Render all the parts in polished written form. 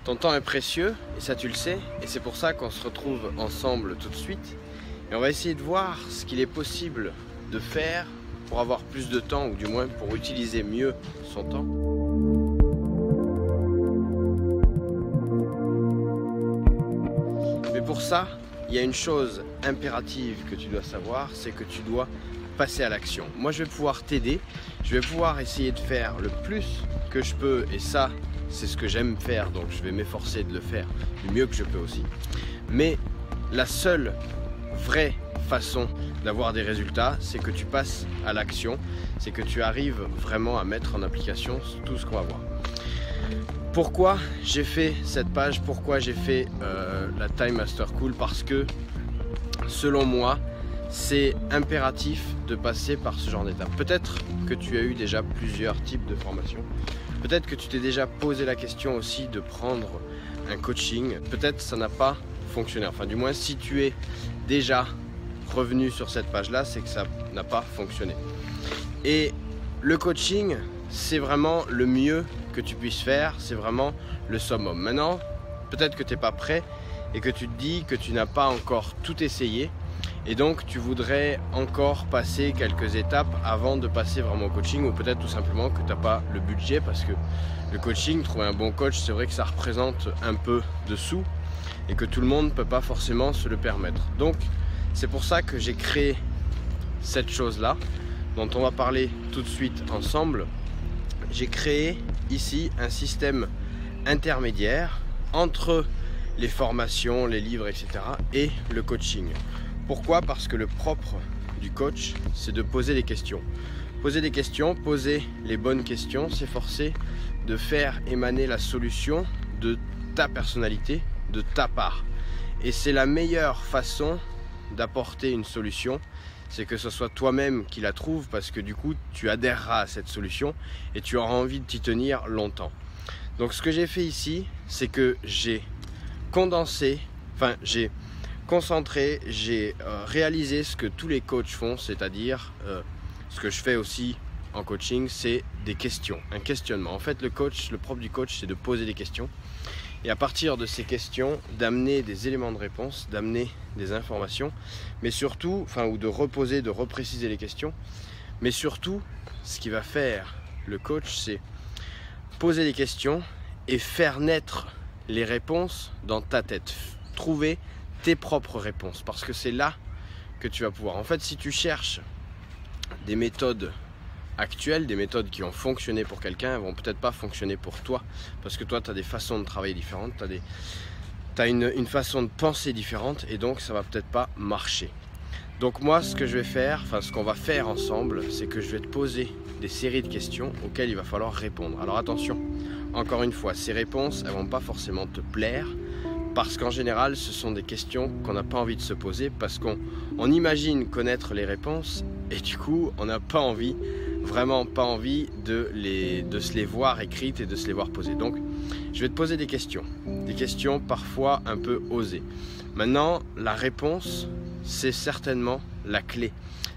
Ton temps est précieux, et ça tu le sais, et c'est pour ça qu'on se retrouve ensemble tout de suite. Et on va essayer de voir ce qu'il est possible de faire pour avoir plus de temps, ou du moins pour utiliser mieux son temps. Mais pour ça, il y a une chose impérative que tu dois savoir, c'est que tu dois passer à l'action. Moi je vais pouvoir t'aider, je vais pouvoir essayer de faire le plus que je peux, et ça c'est ce que j'aime faire, donc je vais m'efforcer de le faire du mieux que je peux aussi. Mais la seule vraie façon d'avoir des résultats, c'est que tu passes à l'action, c'est que tu arrives vraiment à mettre en application tout ce qu'on va voir. Pourquoi j'ai fait cette page, pourquoi j'ai fait la Time Master School? Parce que selon moi, c'est impératif de passer par ce genre d'étape. Peut-être que tu as eu déjà plusieurs types de formations. Peut-être que tu t'es déjà posé la question aussi de prendre un coaching. Peut-être que ça n'a pas fonctionné. Enfin, du moins, si tu es déjà revenu sur cette page-là, c'est que ça n'a pas fonctionné. Et le coaching, c'est vraiment le mieux que tu puisses faire. C'est vraiment le summum. Maintenant, peut-être que tu n'es pas prêt et que tu te dis que tu n'as pas encore tout essayé. Et donc tu voudrais encore passer quelques étapes avant de passer vraiment au coaching, ou peut-être tout simplement que tu n'as pas le budget, parce que le coaching, trouver un bon coach, c'est vrai que ça représente un peu de sous et que tout le monde ne peut pas forcément se le permettre. Donc c'est pour ça que j'ai créé cette chose-là dont on va parler tout de suite ensemble. J'ai créé ici un système intermédiaire entre les formations, les livres, etc. et le coaching. Pourquoi? Parce que le propre du coach, c'est de poser des questions. Poser des questions, poser les bonnes questions, s'efforcer de faire émaner la solution de ta personnalité, de ta part. Et c'est la meilleure façon d'apporter une solution, c'est que ce soit toi-même qui la trouve, parce que du coup, tu adhéreras à cette solution et tu auras envie de t'y tenir longtemps. Donc ce que j'ai fait ici, c'est que j'ai condensé, j'ai concentré, j'ai réalisé ce que tous les coachs font, c'est-à-dire ce que je fais aussi en coaching, c'est des questions, un questionnement. En fait, le propre du coach, c'est de poser des questions et à partir de ces questions, d'amener des éléments de réponse, d'amener des informations, mais surtout, ou de reposer, de repréciser les questions. Mais surtout, ce qui va faire le coach, c'est poser des questions et faire naître les réponses dans ta tête. Trouver tes propres réponses, parce que c'est là que tu vas pouvoir. En fait, si tu cherches des méthodes actuelles, des méthodes qui ont fonctionné pour quelqu'un, elles vont peut-être pas fonctionner pour toi, parce que toi tu as des façons de travailler différentes, tu as une façon de penser différente, et donc ça va peut-être pas marcher. Donc moi, ce que je vais faire, ce qu'on va faire ensemble, c'est que je vais te poser des séries de questions auxquelles il va falloir répondre. Alors attention, encore une fois, ces réponses, elles vont pas forcément te plaire, parce qu'en général, ce sont des questions qu'on n'a pas envie de se poser, parce qu'on imagine connaître les réponses, et du coup, on n'a pas envie, vraiment pas envie de se les voir écrites et de se les voir posées. Donc, je vais te poser des questions parfois un peu osées. Maintenant, la réponse, c'est certainement la clé.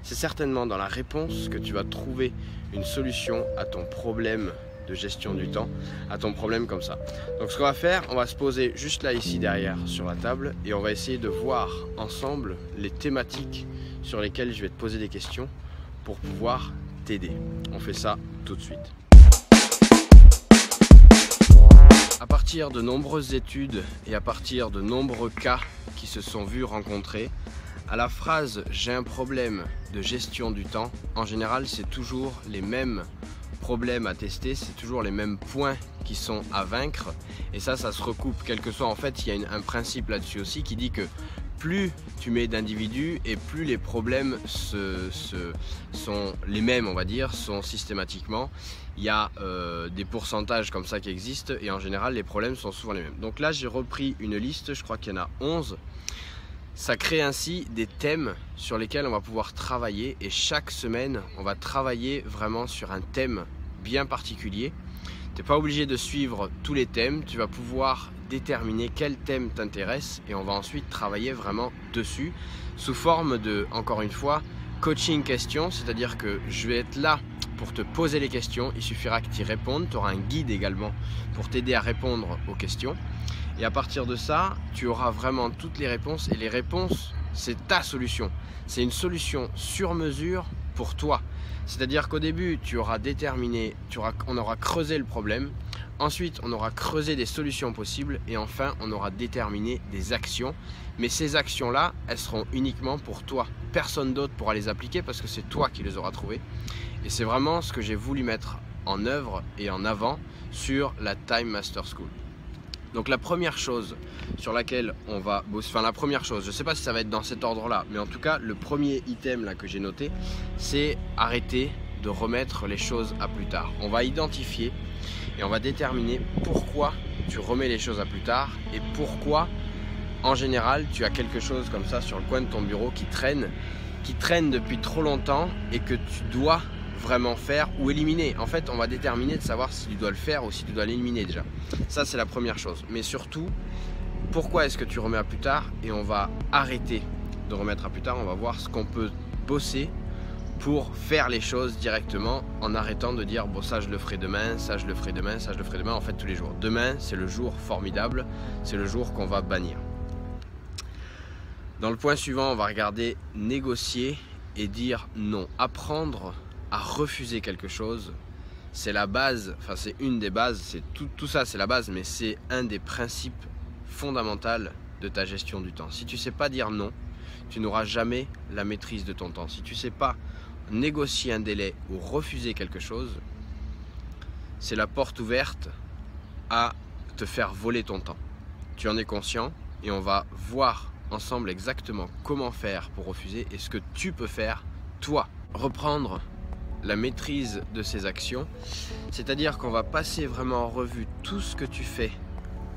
C'est certainement dans la réponse que tu vas trouver une solution à ton problème de gestion du temps, à ton problème comme ça. Donc ce qu'on va faire, on va se poser juste là, ici, derrière, sur la table, et on va essayer de voir ensemble les thématiques sur lesquelles je vais te poser des questions pour pouvoir t'aider. On fait ça tout de suite. À partir de nombreuses études et à partir de nombreux cas qui se sont vus rencontrer, à la phrase « j'ai un problème de gestion du temps », en général, c'est toujours les mêmes problèmes à tester, c'est toujours les mêmes points qui sont à vaincre, et ça se recoupe, quel que soit. En fait, il y a un principe là-dessus aussi qui dit que plus tu mets d'individus et plus les problèmes sont les mêmes, on va dire, sont systématiquement. Il y a des pourcentages comme ça qui existent, et en général les problèmes sont souvent les mêmes. Donc là, j'ai repris une liste, je crois qu'il y en a 11. Ça crée ainsi des thèmes sur lesquels on va pouvoir travailler, et chaque semaine on va travailler vraiment sur un thème bien particulier. Tu n'es pas obligé de suivre tous les thèmes, tu vas pouvoir déterminer quel thème t'intéresse et on va ensuite travailler vraiment dessus sous forme de, encore une fois, coaching question, c'est-à-dire que je vais être là pour te poser les questions. Il suffira que tu y répondes. Tu auras un guide également pour t'aider à répondre aux questions. Et à partir de ça, tu auras vraiment toutes les réponses. Et les réponses, c'est ta solution. C'est une solution sur mesure pour toi. C'est-à-dire qu'au début, tu auras déterminé, on aura creusé le problème. Ensuite, on aura creusé des solutions possibles. Et enfin, on aura déterminé des actions. Mais ces actions-là, elles seront uniquement pour toi. Personne d'autre pourra les appliquer parce que c'est toi qui les auras trouvées. Et c'est vraiment ce que j'ai voulu mettre en œuvre et en avant sur la Time Master School. Donc la première chose sur laquelle on va bosser, enfin la première chose, je ne sais pas si ça va être dans cet ordre-là, mais en tout cas le premier item là que j'ai noté, c'est arrêter de remettre les choses à plus tard. On va identifier et on va déterminer pourquoi tu remets les choses à plus tard et pourquoi en général tu as quelque chose comme ça sur le coin de ton bureau qui traîne depuis trop longtemps et que tu dois vraiment faire ou éliminer. En fait, on va déterminer de savoir si tu dois le faire ou si tu dois l'éliminer déjà. Ça, c'est la première chose. Mais surtout, pourquoi est-ce que tu remets à plus tard? Et on va arrêter de remettre à plus tard. On va voir ce qu'on peut bosser pour faire les choses directement en arrêtant de dire bon, ça je le ferai demain, ça je le ferai demain, ça je le ferai demain. En fait, tous les jours. Demain, c'est le jour formidable. C'est le jour qu'on va bannir. Dans le point suivant, on va regarder négocier et dire non. Apprendre à refuser quelque chose, c'est la base, enfin c'est une des bases, c'est tout ça c'est la base, mais c'est un des principes fondamentaux de ta gestion du temps. Si tu ne sais pas dire non, tu n'auras jamais la maîtrise de ton temps. Si tu ne sais pas négocier un délai ou refuser quelque chose, c'est la porte ouverte à te faire voler ton temps. Tu en es conscient et on va voir ensemble exactement comment faire pour refuser et ce que tu peux faire, toi. Reprendre la maîtrise de ces actions, c'est-à-dire qu'on va passer vraiment en revue tout ce que tu fais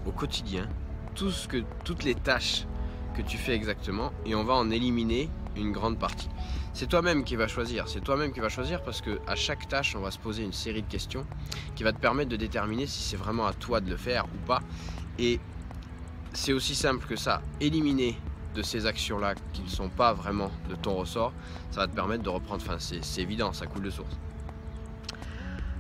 au quotidien, toutes les tâches que tu fais exactement et on va en éliminer une grande partie. C'est toi-même qui vas choisir, parce que à chaque tâche, on va se poser une série de questions qui va te permettre de déterminer si c'est vraiment à toi de le faire ou pas. Et c'est aussi simple que ça, éliminer de ces actions-là qui ne sont pas vraiment de ton ressort, ça va te permettre de reprendre, enfin c'est évident, ça coule de source.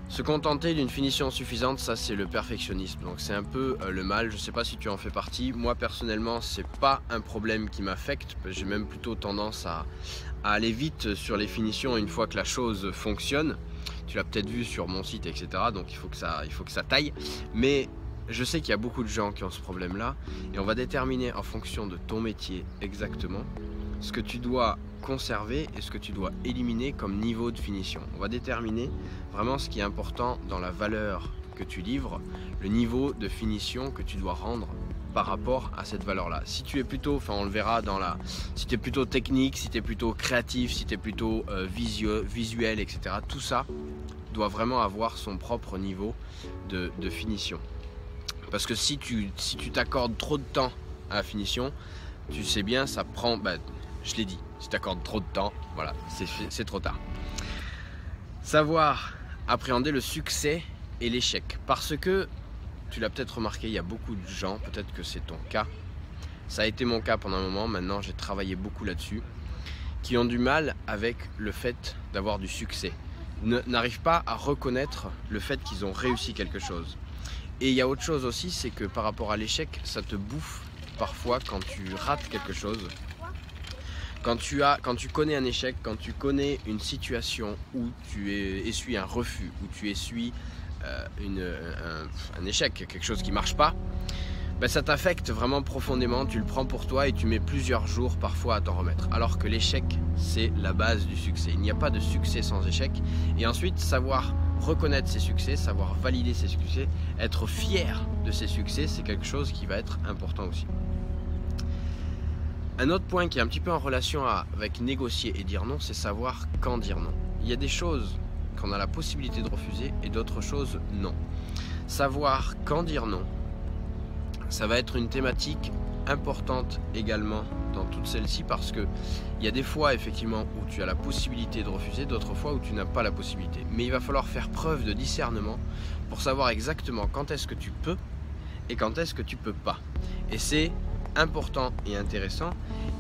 Se contenter d'une finition suffisante, ça c'est le perfectionnisme, donc c'est un peu le mal, je ne sais pas si tu en fais partie. Moi personnellement, c'est pas un problème qui m'affecte, j'ai même plutôt tendance à aller vite sur les finitions une fois que la chose fonctionne. Tu l'as peut-être vu sur mon site, etc. Donc il faut que ça taille, mais je sais qu'il y a beaucoup de gens qui ont ce problème-là et on va déterminer en fonction de ton métier exactement ce que tu dois conserver et ce que tu dois éliminer comme niveau de finition. On va déterminer vraiment ce qui est important dans la valeur que tu livres, le niveau de finition que tu dois rendre par rapport à cette valeur-là. Si tu es plutôt, enfin on le verra si tu es plutôt technique, si tu es plutôt créatif, si tu es plutôt visuel, etc. Tout ça doit vraiment avoir son propre niveau de finition. Parce que si tu t'accordes trop de temps à la finition, tu sais bien, ça prend, je l'ai dit, si tu accordes trop de temps, voilà, c'est trop tard. Savoir appréhender le succès et l'échec. Parce que, tu l'as peut-être remarqué, il y a beaucoup de gens, peut-être que c'est ton cas, ça a été mon cas pendant un moment, maintenant j'ai travaillé beaucoup là-dessus, qui ont du mal avec le fait d'avoir du succès. N'arrivent pas à reconnaître le fait qu'ils ont réussi quelque chose. Et il y a autre chose aussi, c'est que par rapport à l'échec, ça te bouffe parfois quand tu rates quelque chose. Quand tu connais un échec, quand tu connais une situation où tu essuies un refus, où tu essuies un échec, quelque chose qui ne marche pas, ça t'affecte vraiment profondément, tu le prends pour toi et tu mets plusieurs jours parfois à t'en remettre. Alors que l'échec, c'est la base du succès. Il n'y a pas de succès sans échec. Et ensuite, savoir reconnaître ses succès, savoir valider ses succès, être fier de ses succès, c'est quelque chose qui va être important aussi. Un autre point qui est un petit peu en relation avec négocier et dire non, c'est savoir quand dire non. Il y a des choses qu'on a la possibilité de refuser et d'autres choses non. Savoir quand dire non, ça va être une thématique importante également dans toutes celles-ci parce que il y a des fois effectivement où tu as la possibilité de refuser, d'autres fois où tu n'as pas la possibilité. Mais il va falloir faire preuve de discernement pour savoir exactement quand est-ce que tu peux et quand est-ce que tu peux pas. Et c'est important et intéressant.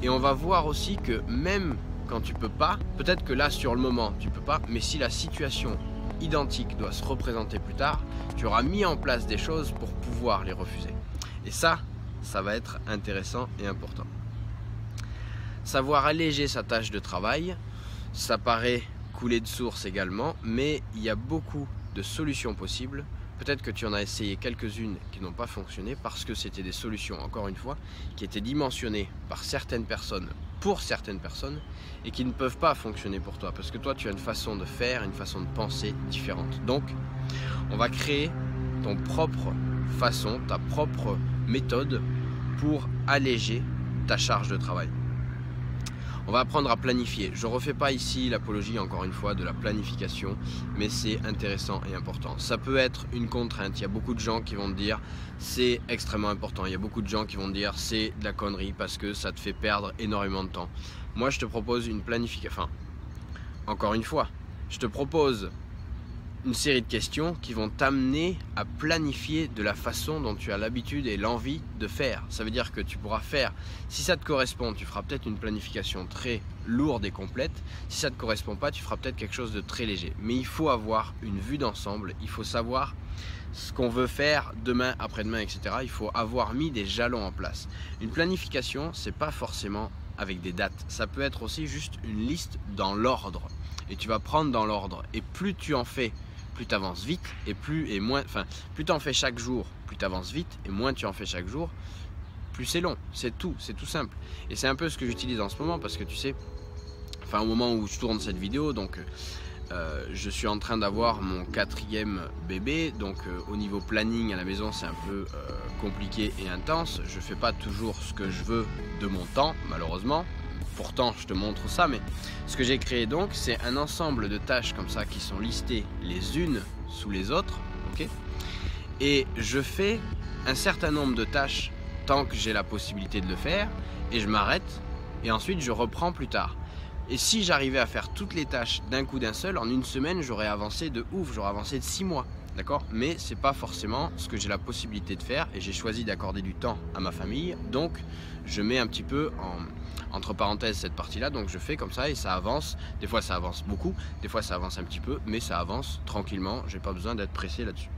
Et on va voir aussi que même quand tu peux pas, peut-être que là sur le moment tu peux pas, mais si la situation identique doit se représenter plus tard, tu auras mis en place des choses pour pouvoir les refuser. Et ça va être intéressant et important. Savoir alléger sa tâche de travail, ça paraît couler de source également, mais il y a beaucoup de solutions possibles. Peut-être que tu en as essayé quelques-unes qui n'ont pas fonctionné parce que c'était des solutions, encore une fois, qui étaient dimensionnées par certaines personnes pour certaines personnes et qui ne peuvent pas fonctionner pour toi parce que toi tu as une façon de faire, une façon de penser différente. Donc on va créer ton propre façon, ta propre méthode pour alléger ta charge de travail. On va apprendre à planifier. Je ne refais pas ici l'apologie, encore une fois, de la planification, mais c'est intéressant et important. Ça peut être une contrainte. Il y a beaucoup de gens qui vont te dire c'est extrêmement important. Il y a beaucoup de gens qui vont te dire c'est de la connerie parce que ça te fait perdre énormément de temps. Moi, je te propose une planification. Enfin, encore une fois, je te propose une série de questions qui vont t'amener à planifier de la façon dont tu as l'habitude et l'envie de faire. Ça veut dire que tu pourras faire, si ça te correspond, tu feras peut-être une planification très lourde et complète. Si ça ne te correspond pas, tu feras peut-être quelque chose de très léger. Mais il faut avoir une vue d'ensemble, il faut savoir ce qu'on veut faire demain, après-demain, etc. Il faut avoir mis des jalons en place. Une planification, c'est pas forcément avec des dates. Ça peut être aussi juste une liste dans l'ordre. Et tu vas prendre dans l'ordre. Et plus tu en fais, plus tu avances vite et plus tu en fais chaque jour, plus tu avances vite et moins tu en fais chaque jour, plus c'est long. C'est tout simple. Et c'est un peu ce que j'utilise en ce moment parce que tu sais, au moment où je tourne cette vidéo, donc je suis en train d'avoir mon 4e bébé, donc au niveau planning à la maison c'est un peu compliqué et intense. Je fais pas toujours ce que je veux de mon temps, malheureusement. Pourtant, je te montre ça, mais ce que j'ai créé donc, c'est un ensemble de tâches comme ça qui sont listées les unes sous les autres, ok ? Et je fais un certain nombre de tâches tant que j'ai la possibilité de le faire, et je m'arrête, et ensuite je reprends plus tard. Et si j'arrivais à faire toutes les tâches d'un coup d'un seul, en une semaine, j'aurais avancé de ouf, j'aurais avancé de 6 mois. D'accord ? Mais c'est pas forcément ce que j'ai la possibilité de faire et j'ai choisi d'accorder du temps à ma famille. Donc je mets un petit peu entre parenthèses cette partie-là. Donc je fais comme ça et ça avance. Des fois ça avance beaucoup, des fois ça avance un petit peu, mais ça avance tranquillement. J'ai pas besoin d'être pressé là-dessus.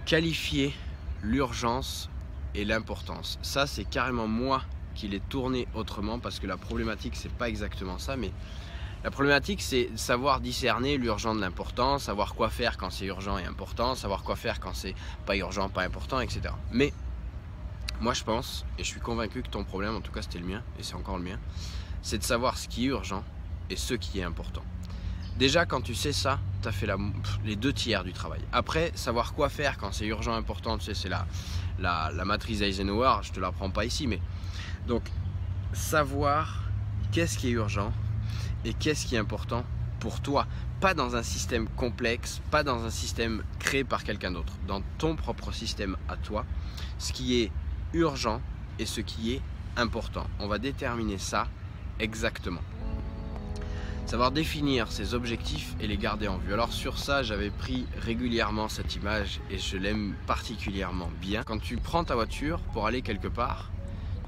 Qualifier l'urgence et l'importance. Ça c'est carrément moi qui l'ai tourné autrement parce que la problématique c'est pas exactement ça, mais la problématique, c'est savoir discerner l'urgent de l'important, savoir quoi faire quand c'est urgent et important, savoir quoi faire quand c'est pas urgent, pas important, etc. Mais moi, je pense, et je suis convaincu que ton problème, en tout cas c'était le mien, et c'est encore le mien, c'est de savoir ce qui est urgent et ce qui est important. Déjà, quand tu sais ça, tu as fait les 2 tiers du travail. Après, savoir quoi faire quand c'est urgent, important, tu sais, c'est la matrice Eisenhower, je te l'apprends pas ici, mais donc, savoir qu'est-ce qui est urgent, et qu'est-ce qui est important pour toi, pas dans un système complexe, pas dans un système créé par quelqu'un d'autre, dans ton propre système à toi, ce qui est urgent et ce qui est important. On va déterminer ça exactement. Savoir définir ses objectifs et les garder en vue. Alors sur ça, j'avais pris régulièrement cette image et je l'aime particulièrement bien. Quand tu prends ta voiture pour aller quelque part,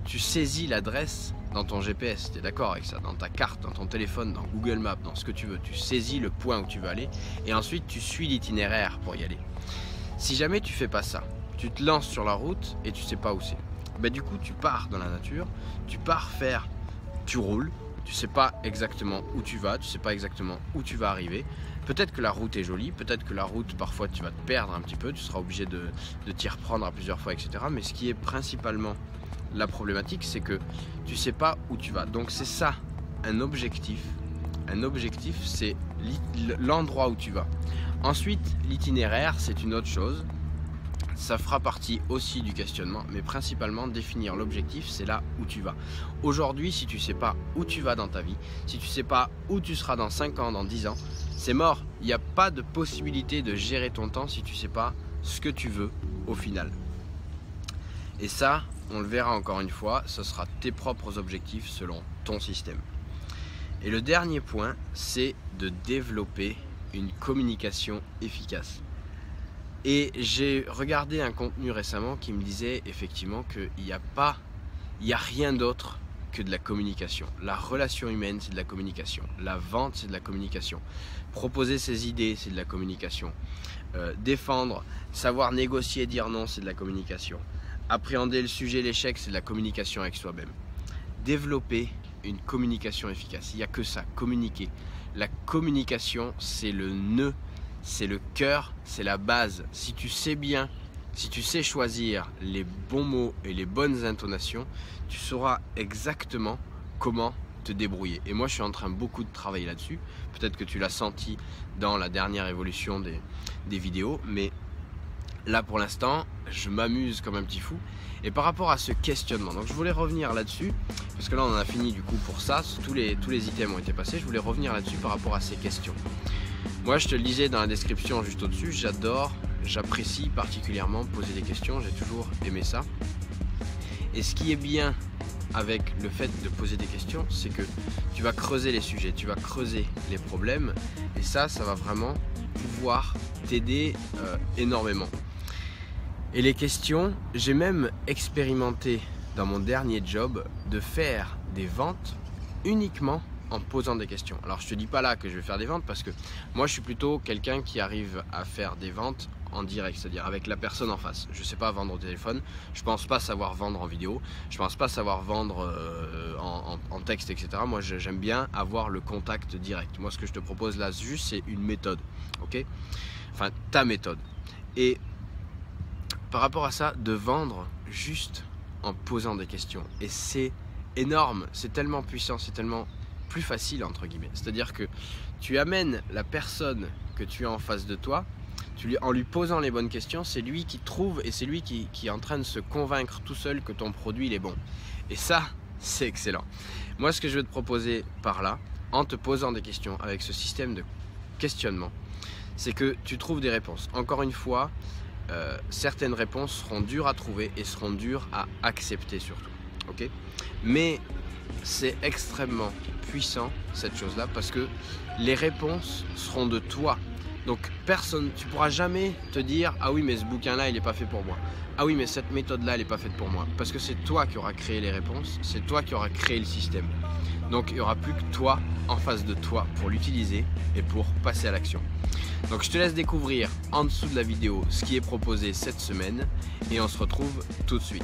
tu saisis l'adresse dans ton GPS, tu es d'accord avec ça, dans ta carte, dans ton téléphone, dans Google Maps, dans ce que tu veux. Tu saisis le point où tu veux aller et ensuite tu suis l'itinéraire pour y aller. Si jamais tu fais pas ça, tu te lances sur la route et tu sais pas où c'est. Ben, du coup, tu pars dans la nature, tu roules, tu sais pas exactement où tu vas, tu sais pas exactement où tu vas arriver. Peut-être que la route est jolie, peut-être que la route, parfois tu vas te perdre un petit peu, tu seras obligé de t'y reprendre à plusieurs fois, etc. Mais ce qui est principalement la problématique, c'est que tu sais pas où tu vas. Donc c'est ça, un objectif. Un objectif, c'est l'endroit où tu vas. Ensuite, l'itinéraire, c'est une autre chose. Ça fera partie aussi du questionnement, mais principalement définir l'objectif, c'est là où tu vas. Aujourd'hui, si tu sais pas où tu vas dans ta vie, si tu sais pas où tu seras dans 5 ans, dans 10 ans, c'est mort. Il n'y a pas de possibilité de gérer ton temps si tu sais pas ce que tu veux au final. Et ça, on le verra encore une fois, ce sera tes propres objectifs selon ton système. Et le dernier point, c'est de développer une communication efficace. Et j'ai regardé un contenu récemment qui me disait effectivement qu'il n'y a rien d'autre que de la communication. La relation humaine, c'est de la communication. La vente, c'est de la communication. Proposer ses idées, c'est de la communication. Défendre, savoir négocier et dire non, c'est de la communication. Appréhender le sujet, l'échec, c'est de la communication avec soi-même. Développer une communication efficace. Il n'y a que ça, communiquer. La communication, c'est le nœud, c'est le cœur, c'est la base. Si tu sais bien, si tu sais choisir les bons mots et les bonnes intonations, tu sauras exactement comment te débrouiller. Et moi, je suis en train beaucoup de travailler là-dessus. Peut-être que tu l'as senti dans la dernière évolution des vidéos, mais là, pour l'instant, je m'amuse comme un petit fou. Et par rapport à ce questionnement, donc je voulais revenir là-dessus, parce que là, on en a fini du coup pour ça. Tous les items ont été passés. Je voulais revenir là-dessus par rapport à ces questions. Moi, je te le disais dans la description juste au-dessus, j'apprécie particulièrement poser des questions. J'ai toujours aimé ça. Et ce qui est bien avec le fait de poser des questions, c'est que tu vas creuser les sujets, tu vas creuser les problèmes. Et ça va vraiment pouvoir t'aider énormément. Et les questions, j'ai même expérimenté dans mon dernier job de faire des ventes uniquement en posant des questions. Alors je te dis pas là que je vais faire des ventes parce que moi je suis plutôt quelqu'un qui arrive à faire des ventes en direct, c'est-à-dire avec la personne en face. Je sais pas vendre au téléphone, je pense pas savoir vendre en vidéo, je pense pas savoir vendre en texte, etc. Moi j'aime bien avoir le contact direct. Moi ce que je te propose là juste c'est une méthode, ok? Enfin ta méthode. Et par rapport à ça, de vendre juste en posant des questions. Et c'est énorme, c'est tellement puissant, c'est tellement plus facile entre guillemets. C'est-à-dire que tu amènes la personne que tu as en face de toi, en lui posant les bonnes questions, c'est lui qui trouve et c'est lui qui est en train de se convaincre tout seul que ton produit il est bon. Et ça, c'est excellent. Moi, ce que je vais te proposer par là, en te posant des questions avec ce système de questionnement, c'est que tu trouves des réponses. Encore une fois, certaines réponses seront dures à trouver et seront dures à accepter surtout. Okay, mais c'est extrêmement puissant cette chose-là parce que les réponses seront de toi. Donc personne, tu pourras jamais te dire ah oui mais ce bouquin-là il n'est pas fait pour moi. Ah oui mais cette méthode-là elle n'est pas faite pour moi. Parce que c'est toi qui auras créé les réponses, c'est toi qui auras créé le système. Donc il n'y aura plus que toi en face de toi pour l'utiliser et pour passer à l'action. Donc je te laisse découvrir en dessous de la vidéo ce qui est proposé cette semaine et on se retrouve tout de suite.